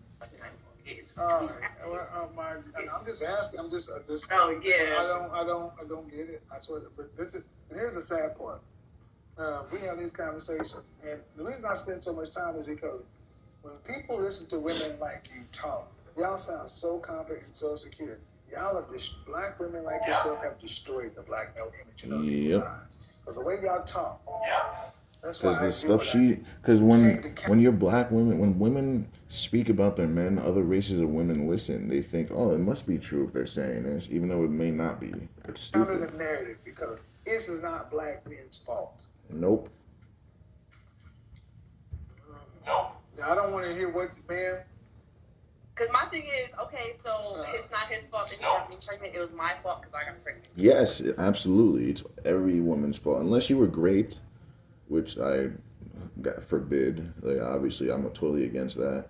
I'm just asking. I'm just. Oh yeah. I don't get it. I swear. But this is. And here's the sad part. We have these conversations, and the reason I spend so much time is because when people listen to women like you talk, y'all sound so confident and so secure. Y'all have black women like yourself have destroyed the black male image in other people's eyes. But the way y'all talk, that's why Because the stuff because when you're black women, when women speak about their men, other races of women listen. They think, oh, it must be true if they're saying this, even though it may not be. It's stupid. Counter the narrative because this is not black men's fault. Nope. Now, I don't want to hear what man. Because my thing is, okay, so it's not his fault that he got me pregnant. It was my fault because I got pregnant. Yes, absolutely. It's every woman's fault. Unless you were raped, which I forbid. Like, obviously, I'm totally against that.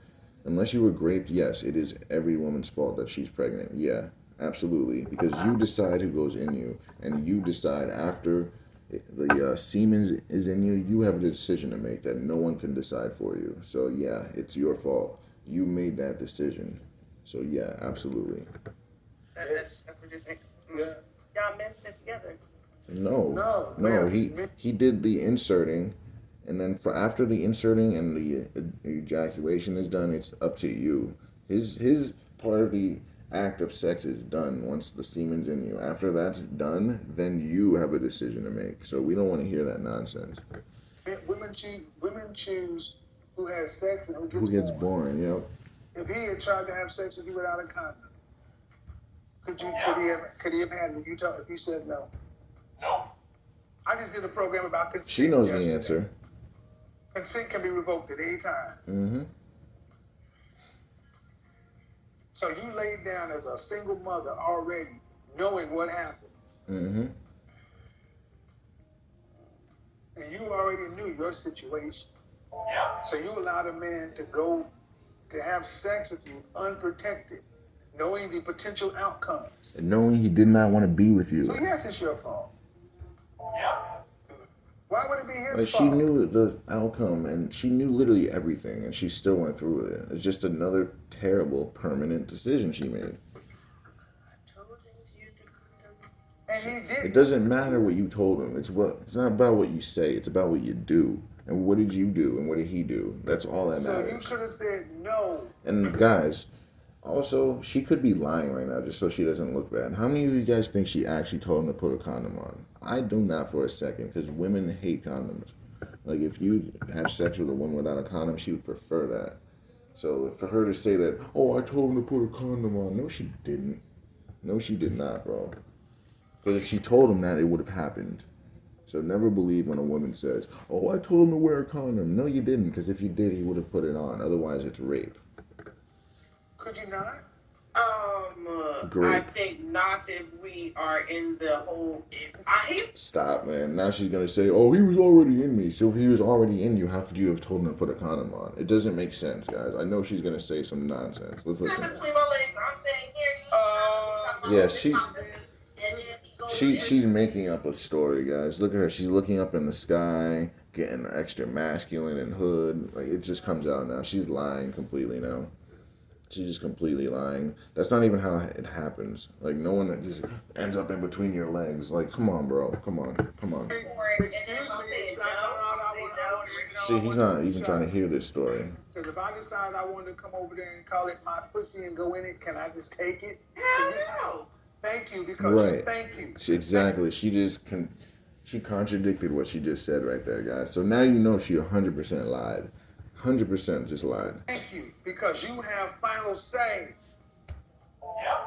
Unless you were raped, yes, it is every woman's fault that she's pregnant. Yeah, absolutely. Because you decide who goes in you. And you decide after the semen is in you, you have a decision to make that no one can decide for you. So, yeah, it's your fault. You made that decision. So, yeah, absolutely. That's what you're saying. Yeah. Y'all messed it together. No. Man. He did the inserting, and then for after the inserting and the ejaculation is done, it's up to you. His part of the act of sex is done once the semen's in you. After that's done, then you have a decision to make. So we don't want to hear that nonsense. Women choose who has sex and Who gets born? Yep. If he had tried to have sex with you without a condom, could he have had it? If you said no? Nope. I just did a program about consent. She knows yesterday. the answer. Consent can be revoked at any time. Mm-hmm. So you laid down as a single mother already, knowing what happens. Mm-hmm. And you already knew your situation. Yeah. So you allowed a man to have sex with you unprotected, knowing the potential outcomes. And knowing he did not want to be with you. So yes, it's your fault. Yeah. Why would it be his Like fault? she knew the outcome, and she knew literally everything, and she still went through with it. It's just another terrible, permanent decision she made. And he did. It doesn't matter what you told him. It's not about what you say. It's about what you do. And what did you do, and what did he do? That's all that So matters. you could have said no. And guys, also, she could be lying right now just so she doesn't look bad. How many of you guys think she actually told him to put a condom on? I do not for a second, because women hate condoms. Like, if you have sex with a woman without a condom, she would prefer that. So for her to say that, oh, I told him to put a condom on. No, she didn't. No, she did not, bro. Because if she told him that, it would have happened. So never believe when a woman says, oh, I told him to wear a condom. No, you didn't, because if you did, he would have put it on. Otherwise, it's rape. Could you not? Great. I think not if we are in the whole. Stop, man. Now she's going to say, oh, he was already in me. So if he was already in you, how could you have told him to put a condom on? It doesn't make sense, guys. I know she's going to say some nonsense. Let's listen. Between my legs, I'm saying here. Yeah, she's making up a story, guys. Look at her. She's looking up in the sky, getting extra masculine and hood. Like, it just comes out now. She's lying completely now. She's just completely lying. That's not even how it happens. Like, no one just ends up in between your legs. Like, come on, bro. Come on. Excuse me. See, he's not even trying to hear this story. Because if I decide I want to come over there and call it my pussy and go in it, can I just take it? Hell Thank you, because Right. thank you. Exactly. She contradicted what she just said right there, guys. So now you know she 100% lied. 100% just lied. Thank you, because you have final say. Yeah.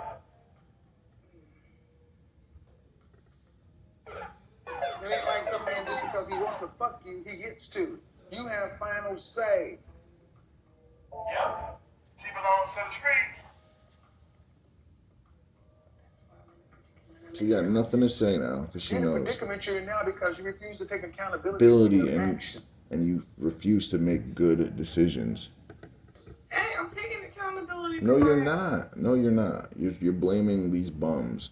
because he wants to fuck you, he gets to. You have final say. Yep. She belongs to the streets. She got nothing to say now because she You're in a knows. predicament you're in now because you refuse to take accountability Ability for your and action. you refuse to make good decisions. Hey, I'm taking accountability. No, for you're my not. No, you're not. You're blaming these bums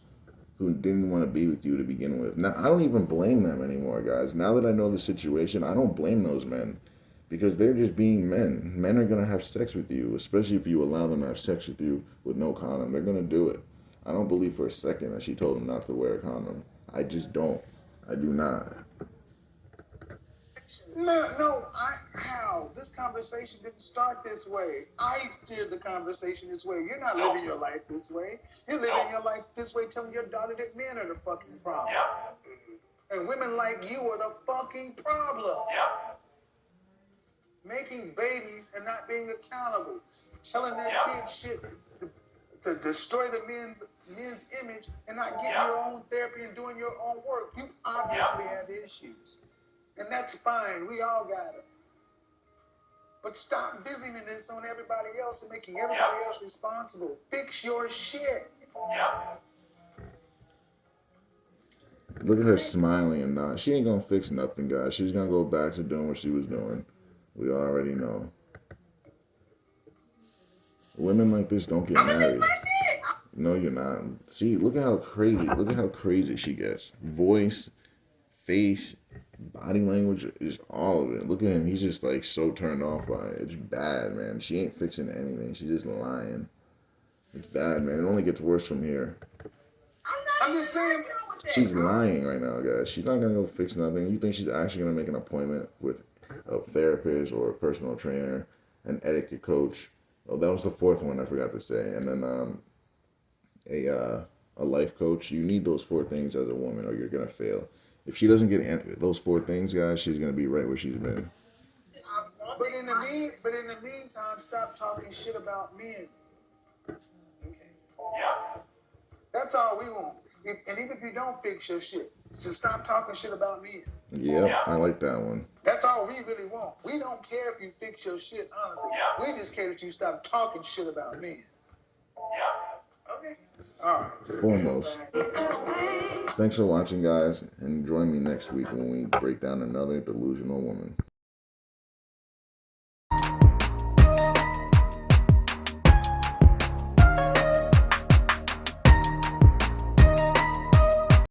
who didn't want to be with you to begin with. Now, I don't even blame them anymore, guys. Now that I know the situation, I don't blame those men because they're just being men. Men are going to have sex with you, especially if you allow them to have sex with you with no condom. They're going to do it. I don't believe for a second that she told him not to wear a condom. I just don't. I do not. How? This conversation didn't start this way. I steered the conversation this way. You're not living your life this way. You're living your life this way, telling your daughter that men are the fucking problem. Yep. And women like you are the fucking problem. Yep. Making babies and not being accountable. Telling their kids shit to destroy the men's image and not getting your own therapy and doing your own work. You obviously have issues. And that's fine. We all got it. But stop busyness this on everybody else and making everybody else responsible. Fix your shit. Yep. Look at her smiling and not. She ain't gonna fix nothing, guys. She's gonna go back to doing what she was doing. We already know. Women like this don't get married. No, you're not. See, look at how crazy. Look at how crazy she gets. Voice, face, body language is all of it. Look at him. He's just like so turned off by it. It's bad, man. She ain't fixing anything. She's just lying. It's bad, man. It only gets worse from here. I'm just saying. She's lying right now, guys. She's not gonna go fix nothing. You think she's actually gonna make an appointment with a therapist or a personal trainer, an etiquette coach? Oh, that was the fourth one I forgot to say. And then a life coach. You need those four things as a woman, or you're gonna fail. If she doesn't get those four things, guys, she's gonna be right where she's been. But in the meantime, stop talking shit about men. Okay. Yep. That's all we want. And even if you don't fix your shit, so stop talking shit about men. Yep, I like that one. That's all we really want. We don't care if you fix your shit, honestly. We just care that you stop talking shit about men. Yep. Okay. All right. Foremost. Thanks for watching, guys, and join me next week when we break down another delusional woman.